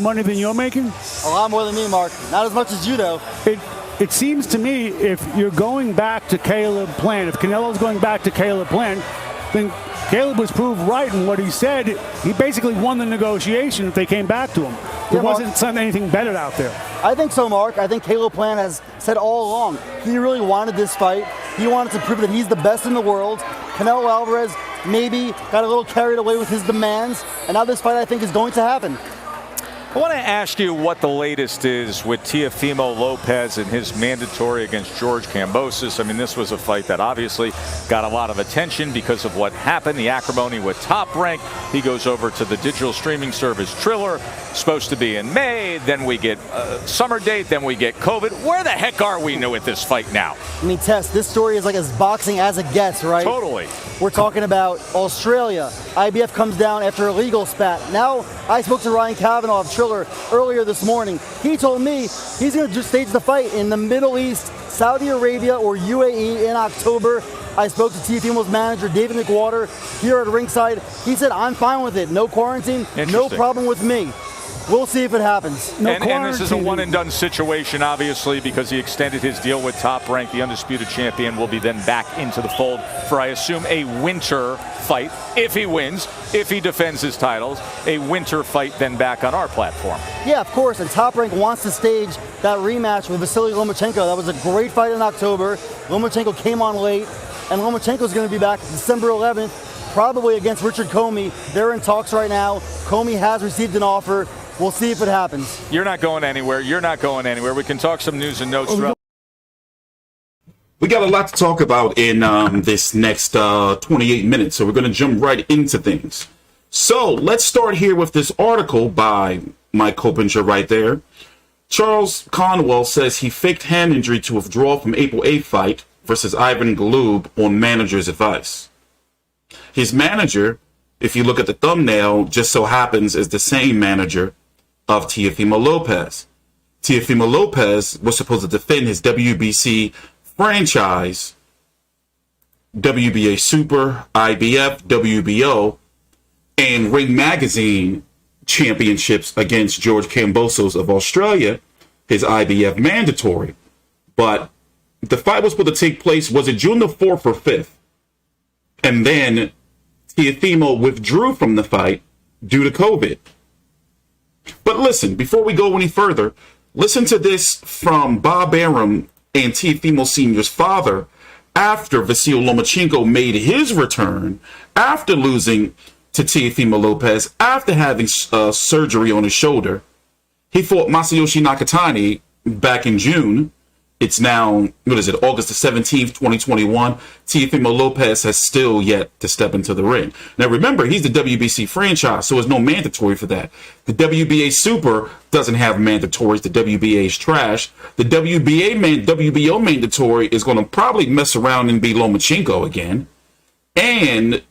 money than you're making? A lot more than me, Mark. Not as much as you, though. It seems to me if you're going back to Caleb Plant, if Canelo's going back to Caleb Plant, then Caleb was proved right in what he said. He basically won the negotiation if they came back to him. There wasn't anything better out there. I think so, Mark. I think Caleb Plant has said all along he really wanted this fight. He wanted to prove that he's the best in the world. Canelo Alvarez maybe got a little carried away with his demands, and now this fight I think is going to happen. I want to ask you what the latest is with Teofimo Lopez and his mandatory against George Kambosos. I mean, this was a fight that obviously got a lot of attention because of what happened, the acrimony with Top Rank. He goes over to the digital streaming service Triller, supposed to be in May. Then we get a summer date. Then we get COVID. Where the heck are we with this fight now? I mean, Tess, this story is like as boxing as it gets, right? Totally. We're talking about Australia. IBF comes down after a legal spat. Now, I spoke to Ryan Kavanaugh of Triller earlier this morning. He told me he's going to just stage the fight in the Middle East, Saudi Arabia, or UAE in October. I spoke to Teofimo's manager, David McWater, here at ringside. He said, I'm fine with it. No quarantine, no problem with me. We'll see if it happens. And this is a one-and-done situation, obviously, because he extended his deal with Top Rank. The undisputed champion will be then back into the fold for, I assume, a winter fight. If he wins, if he defends his titles, a winter fight then back on our platform. Yeah, of course, and Top Rank wants to stage that rematch with Vasily Lomachenko. That was a great fight in October. Lomachenko came on late, and Lomachenko's going to be back December 11th, probably against Richard Comey. They're in talks right now. Comey has received an offer. We'll see if it happens. You're not going anywhere. You're not going anywhere. We can talk some news and notes throughout. We got a lot to talk about in this next 28 minutes, so we're going to jump right into things. So let's start here with this article by Mike Coppinger right there. Charles Conwell says he faked hand injury to withdraw from April 8th fight versus Ivan Galoob on manager's advice. His manager, if you look at the thumbnail, just so happens is the same manager of Teofimo Lopez. Teofimo Lopez was supposed to defend his WBC franchise, WBA Super, IBF, WBO, and Ring Magazine championships against George Kambosos of Australia, his IBF mandatory. But the fight was supposed to take place, was it June the 4th or 5th? And then Teofimo withdrew from the fight due to COVID. But listen, before we go any further, listen to this from Bob Arum and Teofimo Sr.'s father after Vasily Lomachenko made his return, after losing to Teofimo Lopez, after having surgery on his shoulder. He fought Masayoshi Nakatani back in June. It's now, August the 17th, 2021. Teofimo Lopez has still yet to step into the ring. Now, remember, he's the WBC franchise, so there's no mandatory for that. The WBA Super doesn't have mandatories. The WBA is trash. The WBO mandatory is going to probably mess around and be Lomachenko again. And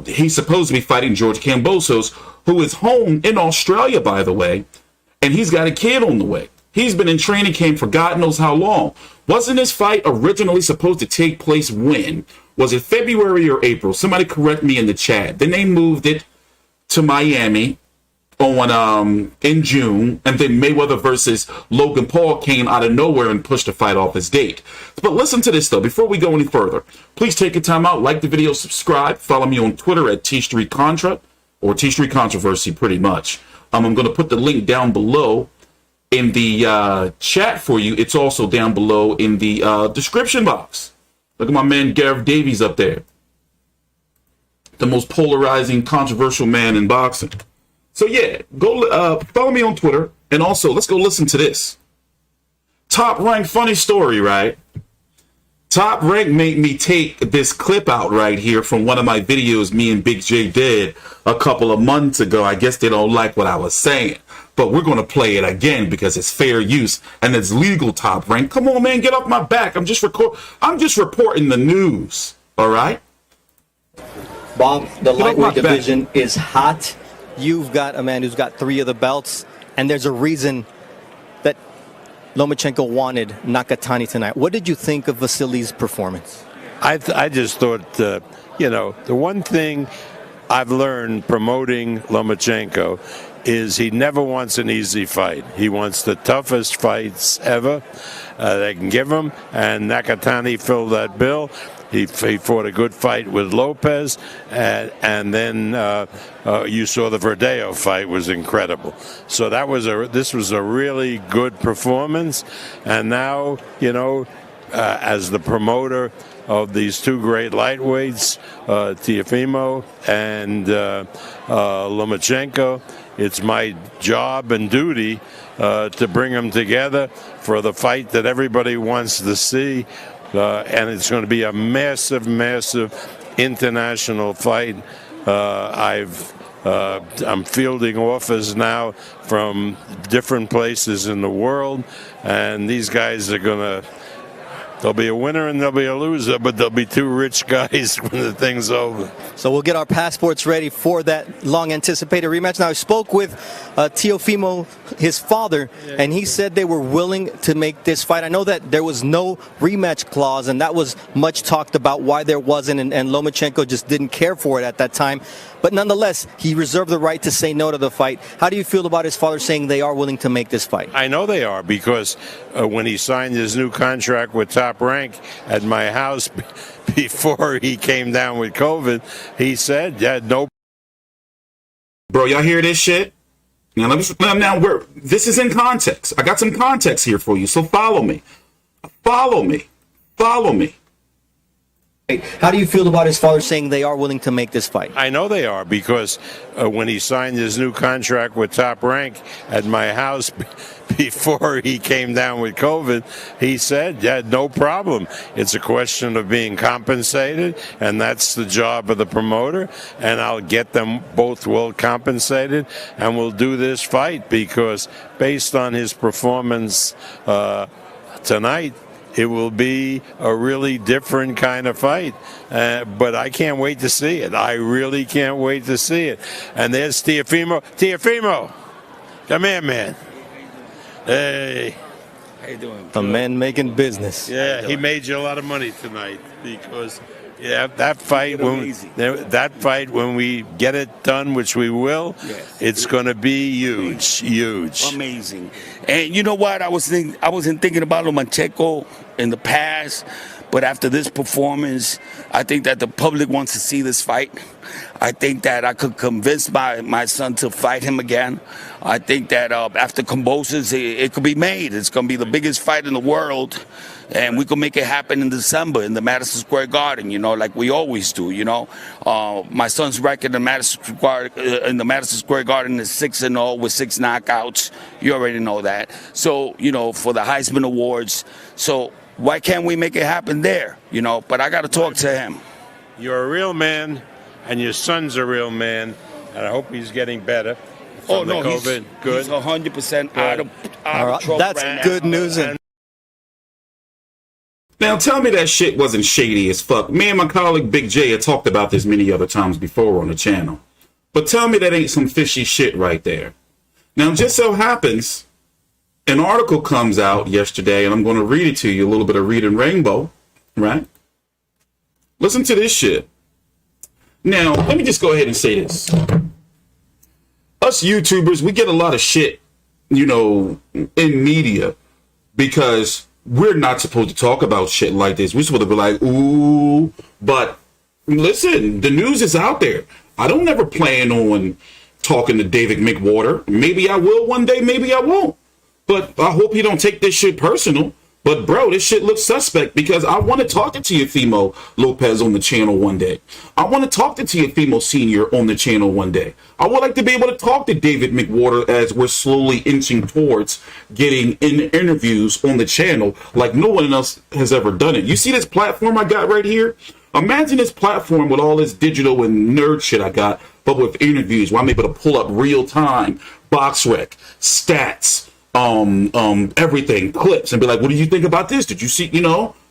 he's supposed to be fighting George Kambosos, who is home in Australia, by the way, and he's got a kid on the way. He's been in training camp for God knows how long. Wasn't this fight originally supposed to take place when? Was it February or April? Somebody correct me in the chat. Then they moved it to Miami on in June, and then Mayweather versus Logan Paul came out of nowhere and pushed the fight off its date. But listen to this, though. Before we go any further, please take your time out, like the video, subscribe, follow me on Twitter at T Street Contra, or T Street Controversy, pretty much. I'm going to put the link down below in the chat for you. It's also down below in the description box. Look at my man Gareth Davies up there. The most polarizing, controversial man in boxing. So yeah, go follow me on Twitter. And also, let's go listen to this. Top Rank, funny story, right? Top Rank made me take this clip out right here from one of my videos me and Big J did a couple of months ago. I guess they don't like what I was saying. But we're going to play it again because it's fair use and it's legal, Top Rank. Come on, man, get off my back. I'm just reporting the news, all right? Bob, the lightweight division is hot. You've got a man who's got 3 of the belts, and there's a reason that Lomachenko wanted Nakatani tonight. What did you think of Vasily's performance? I just thought, the one thing I've learned promoting Lomachenko is he never wants an easy fight. He wants the toughest fights ever they can give him, and Nakatani filled that bill. He fought a good fight with Lopez, and then you saw the Verdeo fight was incredible. So this was a really good performance, and now, as the promoter of these two great lightweights, Teofimo and Lomachenko, it's my job and duty to bring them together for the fight that everybody wants to see. And it's going to be a massive, massive international fight. I'm fielding offers now from different places in the world, and these guys are going to. There'll be a winner and there'll be a loser, but there'll be two rich guys when the thing's over. So we'll get our passports ready for that long-anticipated rematch. Now, I spoke with Teofimo, his father, and he said they were willing to make this fight. I know that there was no rematch clause, and that was much talked about why there wasn't, and Lomachenko just didn't care for it at that time. But nonetheless, he reserved the right to say no to the fight. How do you feel about his father saying they are willing to make this fight? I know they are, because when he signed his new contract with Top Rank at my house before he came down with COVID, he said, yeah, no. Bro, y'all hear this shit? Now, this is in context. I got some context here for you, so follow me. Follow me. Follow me. How do you feel about his father saying they are willing to make this fight? I know they are, because when he signed his new contract with Top Rank at my house before he came down with COVID, he said, yeah, no problem. It's a question of being compensated, and that's the job of the promoter, and I'll get them both well compensated, and we'll do this fight, because based on his performance tonight, it will be a really different kind of fight. But I can't wait to see it. I really can't wait to see it. And there's Teofimo. Teofimo! Come here, man. Hey. How you doing? A man making business. Yeah, he made you a lot of money tonight, because that fight when we get it done, which we will, yes, it's going to be huge. Amazing. And you know what? I wasn't thinking about Lomachenko in the past, but after this performance, I think that the public wants to see this fight. I think that I could convince my son to fight him again. I think that after Kambosos, it could be made. It's going to be the biggest fight in the world, and we can make it happen in December in the Madison Square Garden, like we always do, My son's record in the Madison Square Garden is 6-0 with 6 knockouts. You already know that. So, for the Heisman Awards. So why can't we make it happen there, But I got to talk to him. You're a real man, and your son's a real man, and I hope he's getting better. Oh, no, COVID. He's 100% out of trouble. That's right good now. news. Now, tell me that shit wasn't shady as fuck. Me and my colleague Big J had talked about this many other times before on the channel. But tell me that ain't some fishy shit right there. Now, just so happens, an article comes out yesterday, and I'm going to read it to you, a little bit of Reading Rainbow, right? Listen to this shit. Now, let me just go ahead and say this. Us YouTubers, we get a lot of shit, in media, because we're not supposed to talk about shit like this. We're supposed to be like, ooh. But listen, the news is out there. I don't ever plan on talking to David McWater. Maybe I will one day, maybe I won't. But I hope you don't take this shit personal. But, bro, this shit looks suspect, because I want to talk to Teofimo Lopez on the channel one day. I want to talk to Teofimo Sr. on the channel one day. I would like to be able to talk to David McWater as we're slowly inching towards getting in interviews on the channel like no one else has ever done it. You see this platform I got right here? Imagine this platform with all this digital and nerd shit I got, but with interviews where I'm able to pull up real-time box rec, stats, everything, clips, and be like, what do you think about this? Did you see,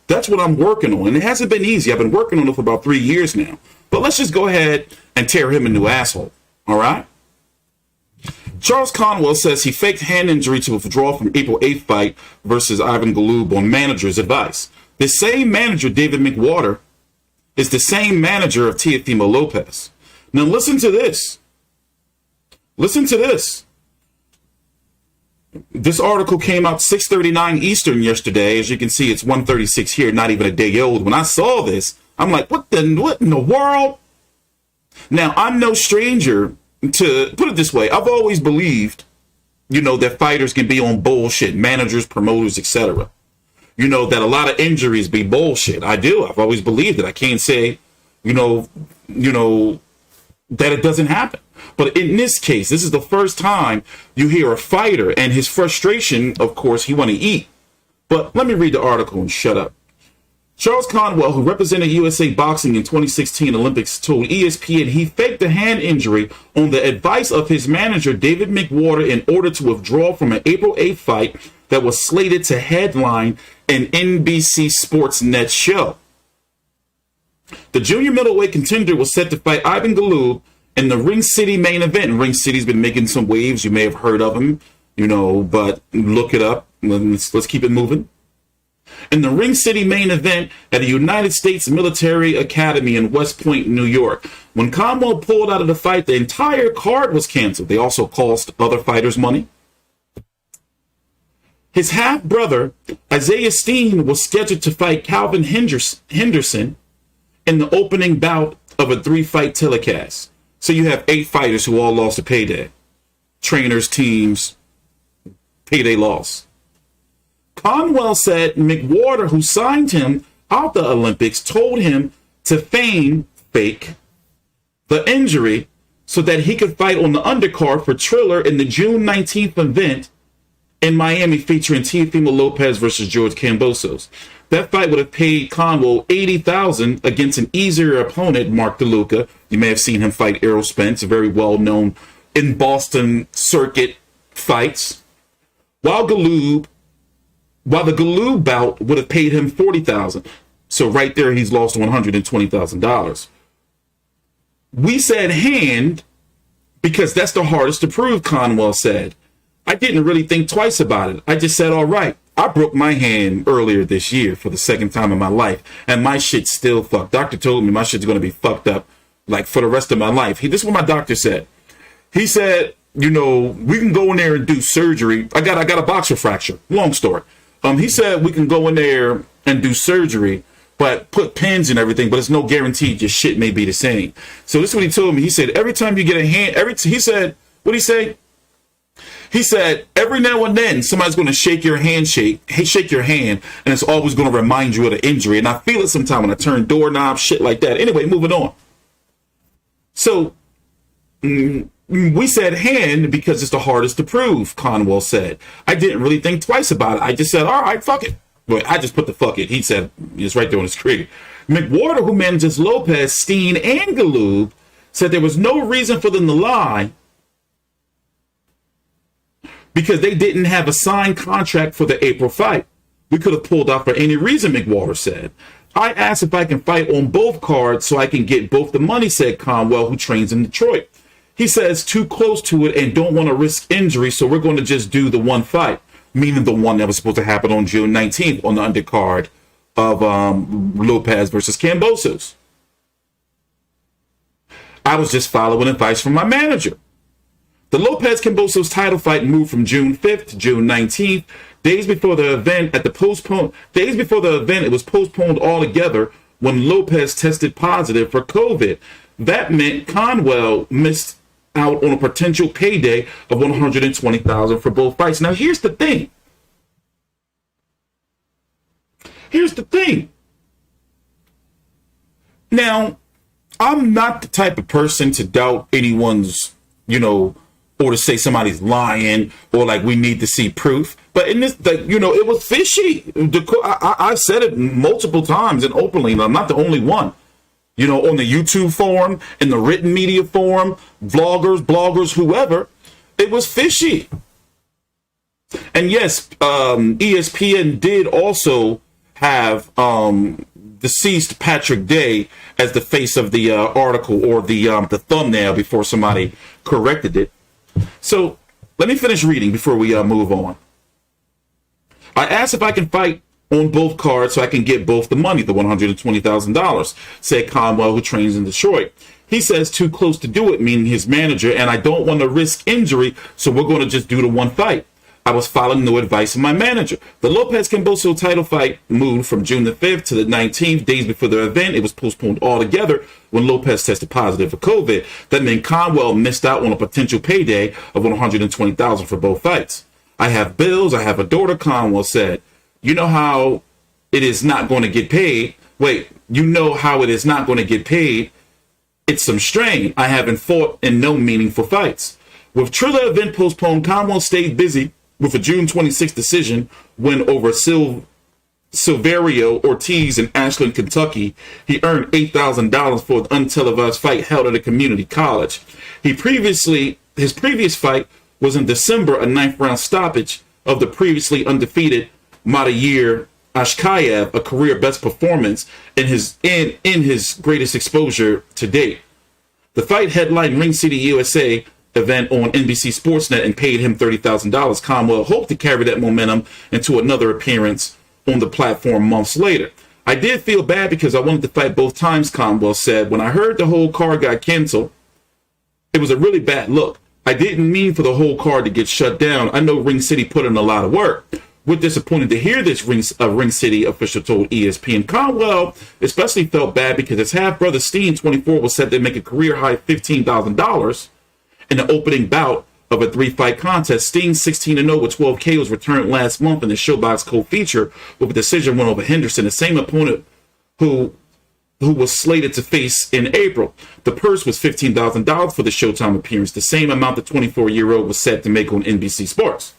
that's what I'm working on. And it hasn't been easy. I've been working on it for about 3 years now. But let's just go ahead and tear him a new asshole. All right? Charles Conwell says he faked hand injury to withdraw from April 8th fight versus Ivan Galoob on manager's advice. The same manager, David McWater, is the same manager of Teofimo Lopez. Now listen to this. Listen to this. This article came out 6:39 Eastern yesterday. As you can see, it's 1:36 here, not even a day old. When I saw this, I'm like, what in the world? Now, I'm no stranger to, put it this way, I've always believed, that fighters can be on bullshit, managers, promoters, etc. That a lot of injuries be bullshit. I do. I've always believed it. I can't say, that it doesn't happen. But in this case, this is the first time you hear a fighter and his frustration, of course, he want to eat. But let me read the article and shut up. Charles Conwell, who represented USA Boxing in 2016 Olympics, told ESPN he faked a hand injury on the advice of his manager, David McWater, in order to withdraw from an April 8th fight that was slated to headline an NBC Sports Net show. The junior middleweight contender was set to fight Ivan Galoob in the Ring City main event. Ring City's been making some waves. You may have heard of him, but look it up. Let's keep it moving. In the Ring City main event at the United States Military Academy in West Point, New York. When Conwell pulled out of the fight, the entire card was canceled. They also cost other fighters money. His half-brother, Isaiah Steen, was scheduled to fight Calvin Henderson in the opening bout of a 3-fight telecast. So you have 8 fighters who all lost a payday. Trainers, teams, payday loss. Conwell said McWater, who signed him out the Olympics, told him to fake the injury so that he could fight on the undercard for Triller in the June 19th event in Miami featuring Teofimo Lopez versus George Kambosos. That fight would have paid Conwell $80,000 against an easier opponent, Mark DeLuca. You may have seen him fight Errol Spence, very well known in Boston circuit fights. While the Galoob bout would have paid him $40,000. So right there, he's lost $120,000. We said hand because that's the hardest to prove, Conwell said. I didn't really think twice about it. I just said, all right. I broke my hand earlier this year for the second time in my life, and my shit's still fucked. Doctor told me my shit's going to be fucked up like for the rest of my life. This is what my doctor said. He said, we can go in there and do surgery. I got a boxer fracture. Long story. He said we can go in there and do surgery, but put pins and everything, but it's no guarantee your shit may be the same. So this is what he told me. He said, every time you get a hand, he said, what'd he say? He said, every now and then somebody's going to shake your hand, and it's always going to remind you of the injury. And I feel it sometimes when I turn doorknobs, shit like that. Anyway, moving on. So we said hand because it's the hardest to prove, Conwell said. I didn't really think twice about it. I just said, all right, fuck it. But I just put the fuck it. He said, it's right there on the screen. McWater, who manages Lopez, Steen, and Galoob, said there was no reason for them to lie because they didn't have a signed contract for the April fight. We could have pulled out for any reason, McWater said. I asked if I can fight on both cards so I can get both the money, said Conwell, who trains in Detroit. He says too close to it and don't want to risk injury, so we're going to just do the one fight, meaning the one that was supposed to happen on June 19th on the undercard of Lopez versus Kambosos. I was just following advice from my manager. The Lopez-Kambosos title fight moved from June 5th to June 19th. Days before the event, it was postponed altogether when Lopez tested positive for COVID. That meant Conwell missed out on a potential payday of $120,000 for both fights. Now, here's the thing. Now, I'm not the type of person to doubt anyone's, or to say somebody's lying, or like we need to see proof. But in this, it was fishy. I've said it multiple times and openly, and I'm not the only one. On the YouTube forum, in the written media forum, bloggers, whoever, it was fishy. And yes, ESPN did also have deceased Patrick Day as the face of the article or the thumbnail before somebody corrected it. So let me finish reading before we move on. I asked if I can fight on both cards so I can get both the money, the $120,000, said Conwell, who trains in Detroit. He says too close to do it, meaning his manager, and I don't want to risk injury, so we're going to just do the one fight. I was following no advice of my manager. The Lopez Kambosos title fight moved from June the 5th to the 19th, days before the event. It was postponed altogether when Lopez tested positive for COVID. That meant Conwell missed out on a potential payday of $120,000 for both fights. I have bills. I have a daughter, Conwell said. You know how it is not going to get paid. Wait, you know how it is not going to get paid. It's some strain. I haven't fought in no meaningful fights. With Triller event postponed, Conwell stayed busy with a June 26th decision win over Silverio Ortiz in Ashland, Kentucky. He earned $8,000 for an untelevised fight held at a community college. His previous fight was in December, a 9th-round stoppage of the previously undefeated Madair Ashkayev, a career best performance in his greatest exposure to date. The fight headlined Ring City USA event on NBC Sportsnet and paid him $30,000. Conwell hoped to carry that momentum into another appearance on the platform months later. I did feel bad because I wanted to fight both times, Conwell said. When I heard the whole card got canceled, it was a really bad look. I didn't mean for the whole card to get shut down. I know Ring City put in a lot of work. We're disappointed to hear this, Ring City official told ESPN. Conwell especially felt bad because his half-brother Steen, 24, was set to make a career-high $15,000 in the opening bout of a 3-fight contest. Steen, 16-0 with 12 KOs, returned last month in the Showbox co-feature with a decision win over Henderson, the same opponent who was slated to face in April. The purse was $15,000 for the Showtime appearance, the same amount the 24-year-old was set to make on NBC Sports.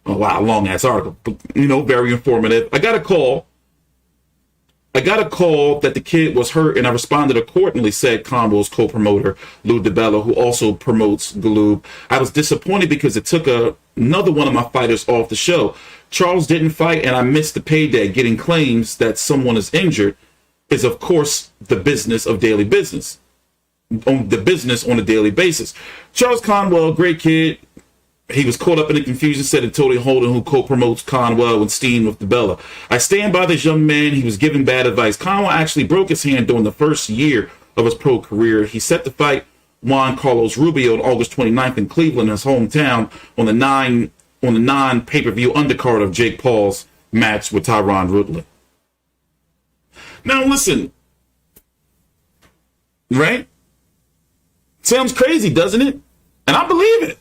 Oh, wow, long-ass article, but, very informative. I got a call that the kid was hurt, and I responded accordingly, said Conwell's co-promoter, Lou DiBella, who also promotes Galoob. I was disappointed because it took another one of my fighters off the show. Charles didn't fight, and I missed the payday. Getting claims that someone is injured is, of course, the business of daily business. On the business on a daily basis. Charles Conwell, great kid. He was caught up in the confusion, said to Tony Holden, who co-promotes Conwell and Steen with DiBella. I stand by this young man. He was given bad advice. Conwell actually broke his hand during the first year of his pro career. He set to fight Juan Carlos Rubio on August 29th in Cleveland, his hometown, on the non-pay-per-view undercard of Jake Paul's match with Tyron Woodley. Now listen, right? Sounds crazy, doesn't it? And I believe it.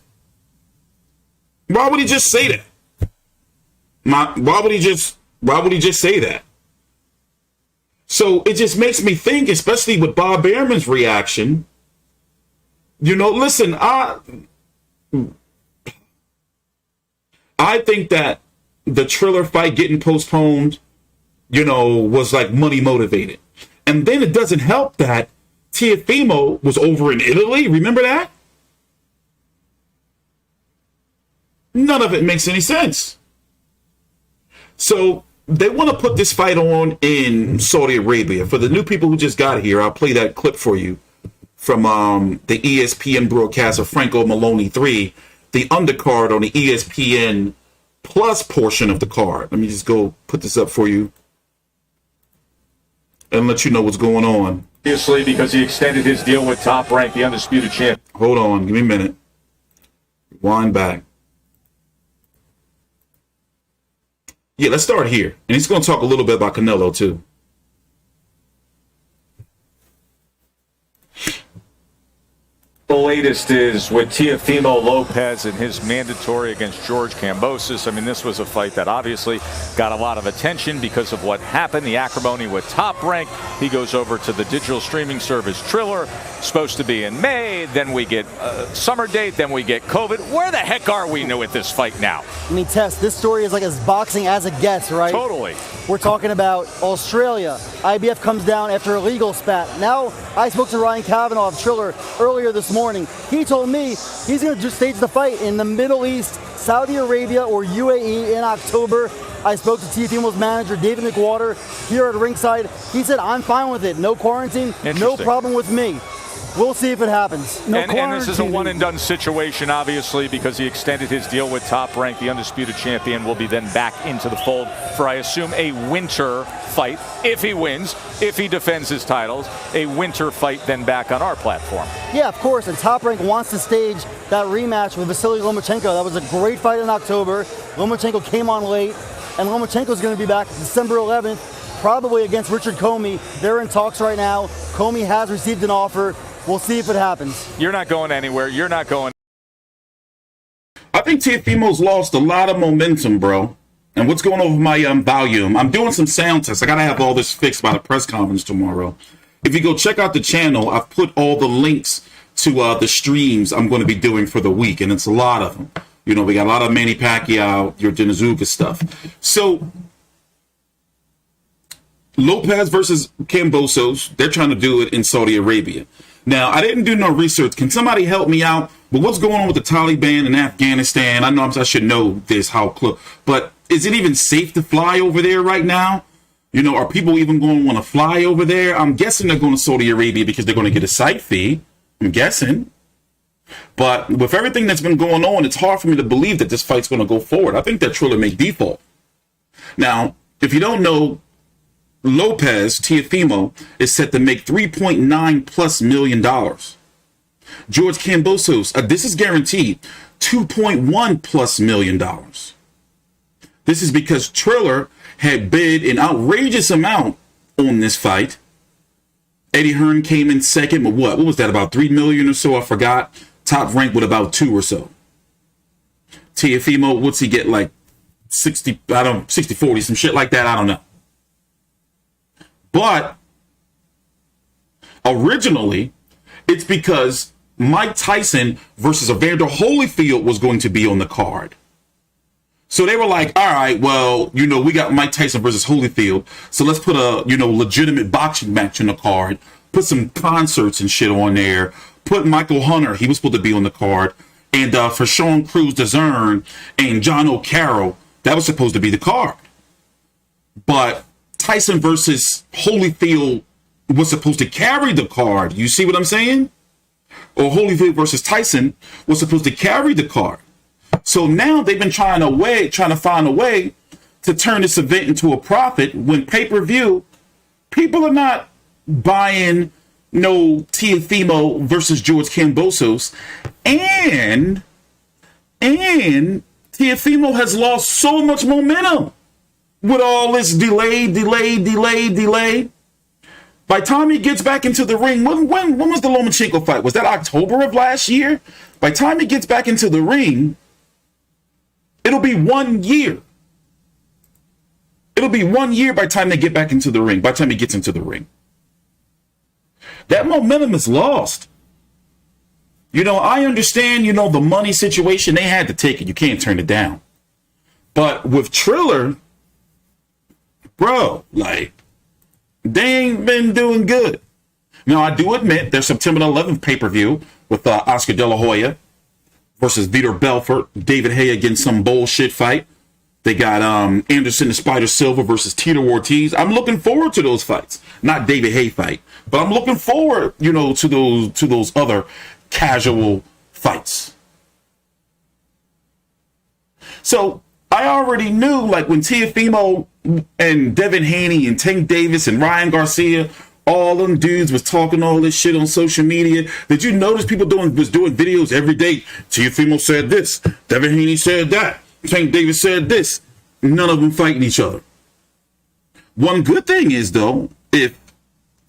Why would he just say that? Why would he just say that? So it just makes me think, especially with Bob Behrman's reaction. Listen, I think that the Triller fight getting postponed, was like money motivated. And then it doesn't help that Teofimo was over in Italy. Remember that? None of it makes any sense. So they want to put this fight on in Saudi Arabia. For the new people who just got here, I'll play that clip for you from the ESPN broadcast of Franco Maloney 3, the undercard on the ESPN Plus portion of the card. Let me just go put this up for you and let you know what's going on. Obviously, because he extended his deal with Top Rank, the undisputed champ. Hold on, give me a minute. Wind back. Yeah, let's start here. And he's going to talk a little bit about Canelo, too. The latest is with Teofimo Lopez and his mandatory against George Kambosos. I mean, this was a fight that obviously got a lot of attention because of what happened, the acrimony with Top Rank. He goes over to the digital streaming service Triller, supposed to be in May. Then we get a summer date. Then we get COVID. Where the heck are we with this fight now? I mean, Tess, this story is like as boxing as it gets, right? Totally. We're talking about Australia. IBF comes down after a legal spat. Now, I spoke to Ryan Kavanaugh of Triller earlier this morning. He told me he's going to just stage the fight in the Middle East, Saudi Arabia or UAE in October. I spoke to Teofimo's manager, David McWater, here at ringside. He said, I'm fine with it. No quarantine, no problem with me. We'll see if it happens. And this is a one-and-done situation, obviously, because he extended his deal with Top Rank. The undisputed champion will be then back into the fold for, I assume, a winter fight. If he wins, if he defends his titles, a winter fight then back on our platform. Yeah, of course. And Top Rank wants to stage that rematch with Vasily Lomachenko. That was a great fight in October. Lomachenko came on late, and Lomachenko's going to be back December 11th, probably against Richard Comey. They're in talks right now. Comey has received an offer. We'll see if it happens. You're not going anywhere. You're not going. I think Teofimo's lost a lot of momentum, bro. And what's going on with my volume? I'm doing some sound tests. I got to have all this fixed by the press conference tomorrow. If you go check out the channel, I've put all the links to the streams I'm going to be doing for the week, and it's a lot of them. You know, we got a lot of Manny Pacquiao, your Dinazuka stuff. So, Lopez versus Kambosos, they're trying to do it in Saudi Arabia. Now, I didn't do no research. Can somebody help me out? But what's going on with the Taliban in Afghanistan? I know I should know this, how close. But is it even safe to fly over there right now? You know, are people even going to want to fly over there? I'm guessing they're going to Saudi Arabia because they're going to get a site fee. I'm guessing. But with everything that's been going on, it's hard for me to believe that this fight's going to go forward. I think that Triller may default. Now, if you don't know, Lopez, Teofimo, is set to make $3.9+ million. George Kambosos, this is guaranteed, $2.1+ million. This is because Triller had bid an outrageous amount on this fight. Eddie Hearn came in second, but what was that, about $3 million or so? I forgot. Top Rank with about 2 or so. Teofimo, what's he get, like 60, 40, some shit like that, I don't know. But originally, it's because Mike Tyson versus Evander Holyfield was going to be on the card. So they were like, all right, well, you know, we got Mike Tyson versus Holyfield. So let's put a, you know, legitimate boxing match on the card. Put some concerts and shit on there. Put Michael Hunter, he was supposed to be on the card. And for Sean Cruz DeZern and John O'Carroll, that was supposed to be the card. But Tyson versus Holyfield was supposed to carry the card. You see what I'm saying? Or Holyfield versus Tyson was supposed to carry the card. So now they've been trying to find a way to turn this event into a profit when pay-per-view, people are not buying no Teofimo versus George Kambosos. And Teofimo has lost so much momentum. With all this delay. By the time he gets back into the ring, when was the Lomachenko fight? Was that October of last year? By the time he gets back into the ring, it'll be 1 year. It'll be 1 year by the time they get back into the ring, by the time he gets into the ring. That momentum is lost. You know, I understand, you know, the money situation. They had to take it. You can't turn it down. But with Triller, bro, like, they ain't been doing good. Now, I do admit there's September 11th pay-per-view with Oscar De La Hoya versus Vitor Belfort. David Hay against some bullshit fight. They got Anderson the Spider Silva versus Tito Ortiz. I'm looking forward to those fights. Not David Hay fight, but I'm looking forward, you know, to those other casual fights. So I already knew, like, when Teofimo and Devin Haney and Tank Davis and Ryan Garcia, all them dudes was talking all this shit on social media. Did you notice people was doing videos every day? Teofimo said this, Devin Haney said that, Tank Davis said this. None of them fighting each other. One good thing is, though, if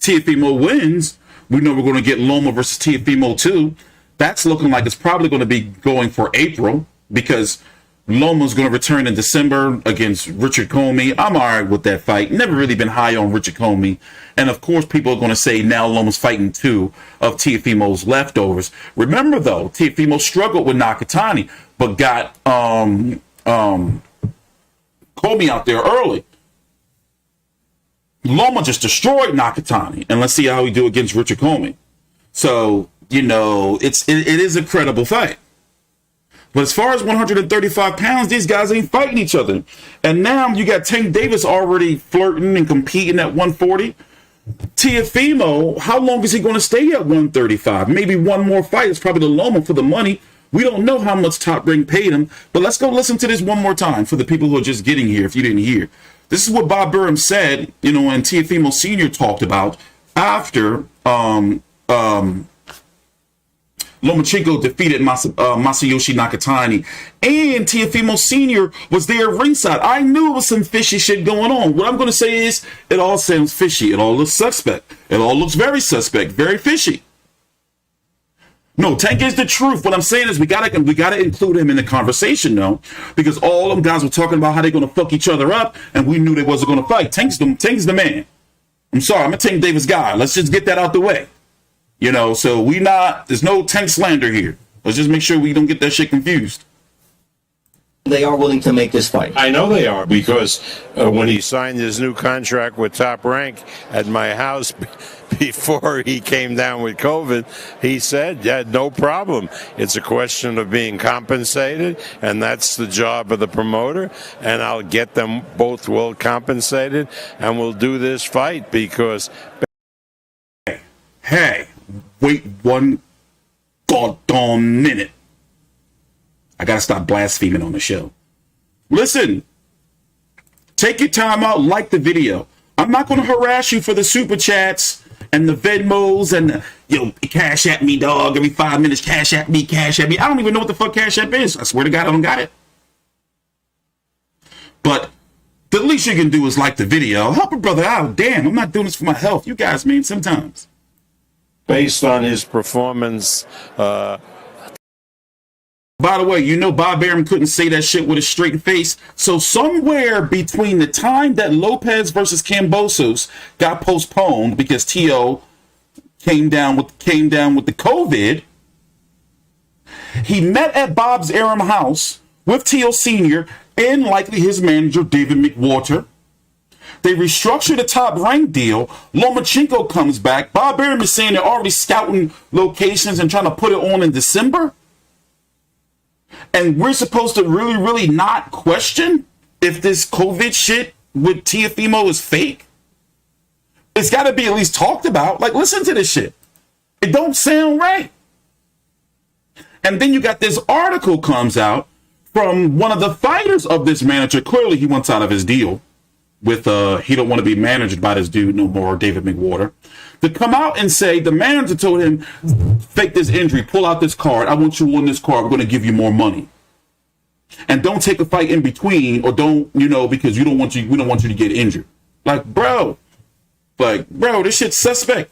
Teofimo wins, we know we're going to get Loma versus Teofimo too. That's looking like it's probably going to be going for April because Loma's going to return in December against Richard Comey. I'm all right with that fight. Never really been high on Richard Comey. And of course, people are going to say now Loma's fighting 2 of Teofimo's leftovers. Remember, though, Teofimo struggled with Nakatani, but got Comey out there early. Loma just destroyed Nakatani. And let's see how he do against Richard Comey. So, you know, it is a credible fight. But as far as 135 pounds, these guys ain't fighting each other. And now you got Tank Davis already flirting and competing at 140. Teofimo, how long is he going to stay at 135? Maybe one more fight. It's probably the Loma for the money. We don't know how much Top Rank paid him, but let's go listen to this one more time for the people who are just getting here, if you didn't hear. This is what Bob Burham said, and Teofimo Sr. talked about after Lomachenko defeated Masayoshi Nakatani, and Teofimo Sr. was there ringside. I knew it was some fishy shit going on. What I'm going to say is, it all sounds fishy. It all looks suspect. It all looks very suspect, very fishy. No, Tank is the truth. What I'm saying is we gotta include him in the conversation, though, because all them guys were talking about how they're gonna fuck each other up, and we knew they wasn't gonna fight. Tank's the man. I'm sorry, I'm a Tank Davis guy. Let's just get that out the way. So there's no Tank slander here. Let's just make sure we don't get that shit confused. They are willing to make this fight. I know they are, because when he signed his new contract with Top Rank at my house before he came down with COVID, he said, yeah, no problem. It's a question of being compensated, and that's the job of the promoter, and I'll get them both well compensated, and we'll do this fight because... Hey, wait one goddamn minute. I gotta stop blaspheming on the show. Listen, take your time out, like the video. I'm not gonna harass you for the super chats and the Venmos and cash at me, dog. Every 5 minutes, cash at me, cash at me. I don't even know what the fuck cash app is. I swear to God, I don't got it. But the least you can do is like the video. Help a brother out. Damn, I'm not doing this for my health. You guys mean sometimes. Based on his performance, by the way, Bob Arum couldn't say that shit with a straight face. So somewhere between the time that Lopez versus Kambosos got postponed because Tio came down with the COVID, he met at Bob's Arum house with Tio Sr. and likely his manager David McWater. They restructured the Top Rank deal. Lomachenko comes back. Bob Arum is saying they're already scouting locations and trying to put it on in December. And we're supposed to really, really not question if this COVID shit with Teofimo is fake? It's got to be at least talked about. Like, listen to this shit. It don't sound right. And then you got this article comes out from one of the fighters of this manager. Clearly, he wants out of his deal with, he don't want to be managed by this dude no more, David McWater, to come out and say the manager told him, fake this injury, pull out this card. I want you on this card. We're going to give you more money. And don't take a fight in between, or don't, because we don't want you to get injured. Like, bro, this shit's suspect.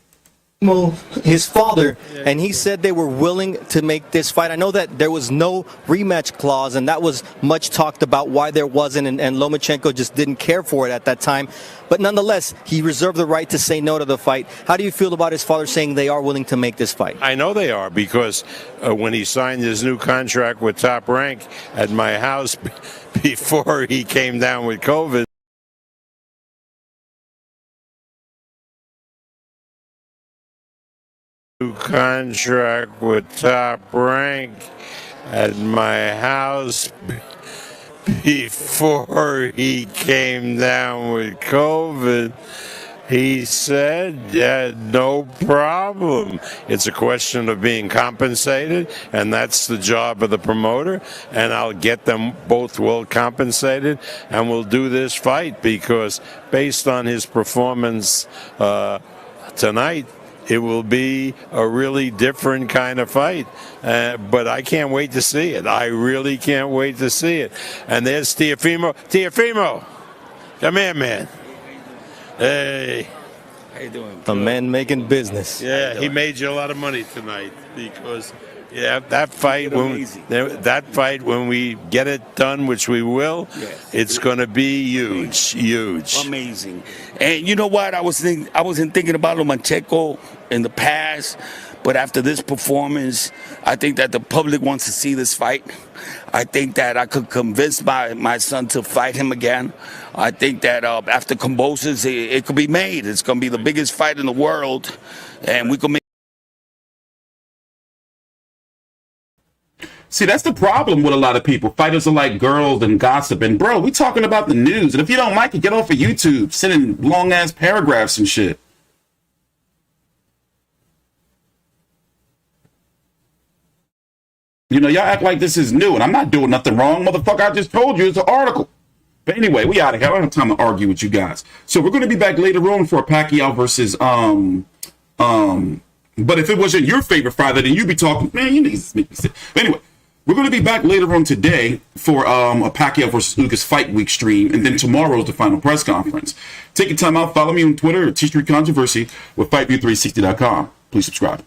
His father, and he said they were willing to make this fight. I know that there was no rematch clause, and that was much talked about why there wasn't, and Lomachenko just didn't care for it at that time. But nonetheless, he reserved the right to say no to the fight. How do you feel about his father saying they are willing to make this fight? I know they are, because when he signed his new contract with Top Rank at my house before he came down with COVID, contract with Top Rank at my house before he came down with COVID, he said, yeah, no problem. It's a question of being compensated, and that's the job of the promoter, and I'll get them both well compensated, and we'll do this fight, because based on his performance tonight, it will be a really different kind of fight. But I can't wait to see it. I really can't wait to see it. And there's Teofimo. Teofimo, come here, man. Hey. How you doing? A man making business. Yeah, he made you a lot of money tonight, because that fight when we get it done, which we will, yes, it's going to be huge. Amazing. And you know what? I wasn't thinking about Lomachenko in the past, but after this performance, I think that the public wants to see this fight. I think that I could convince my son to fight him again. I think that after Kambosos, it could be made. It's going to be the biggest fight in the world, and we could make. See, that's the problem with a lot of people. Fighters are like girls and gossip. And, bro, we talking about the news. And if you don't like it, get off of YouTube, sending long-ass paragraphs and shit. You know, y'all act like this is new, and I'm not doing nothing wrong, motherfucker. I just told you it's an article. But anyway, we out of here. I don't have time to argue with you guys. So we're going to be back later on for a Pacquiao versus But if it wasn't your favorite fighter, then you'd be talking, man, you niggas make me sick. But anyway, we're going to be back later on today for a Pacquiao versus Lucas Fight Week stream, and then tomorrow is the final press conference. Take your time out. Follow me on Twitter at T Street Controversy with FightView360.com. Please subscribe.